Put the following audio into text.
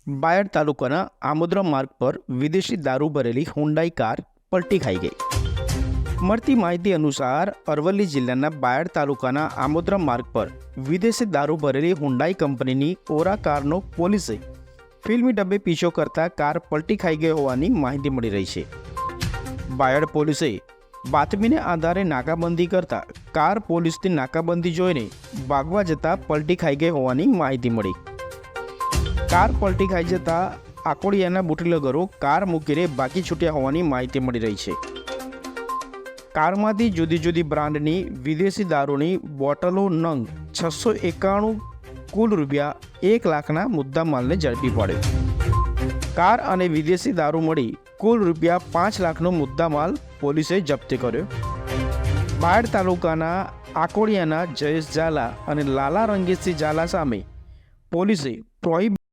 બાયડ તાલુકાના આમોદરા માર્ગ પર વિદેશી દારૂ ભરેલી હુન્ડાઈ કાર પલટી ખાઈ ગઈ। મળતી માહિતી અનુસાર અરવલ્લી જિલ્લાના બાયડ તાલુકાના આમોદરા માર્ગ પર વિદેશી દારૂ ભરેલી હુન્ડાઈ કંપનીની ઓરા કારનો પોલીસે ફિલ્મી ડબ્બે પીછો કરતા કાર પલટી ખાઈ ગઈ હોવાની માહિતી મળી રહી છે। બાયડ પોલીસે બાતમીને આધારે નાકાબંધી કરતા કાર પોલીસની નાકાબંધી જોઈને ભાગવા જતાં પલટી ખાઈ ગઈ હોવાની માહિતી મળી। કાર પલટી ખાઈ જતા આકોડિયાના બુટલેગરો કાર મૂકીને ભાગી છૂટ્યા હોવાની માહિતી મળી રહી છે। કારમાંથી જુદી જુદી બ્રાન્ડની વિદેશી દારૂની બોટલો નંગ 691 કુલ રૂપિયા 1 લાખના મુદ્દામાલને ઝડપી પાડ્યો। કાર અને વિદેશી દારૂ મળી કુલ રૂપિયા 5 લાખનો મુદ્દામાલ પોલીસે જપ્ત કર્યો। બાયડ તાલુકાના આકોડિયાના જયેશ ઝાલા અને લાલા રંગેશસિંહ ઝાલા સામે પોલીસે પ્રોહિબિટ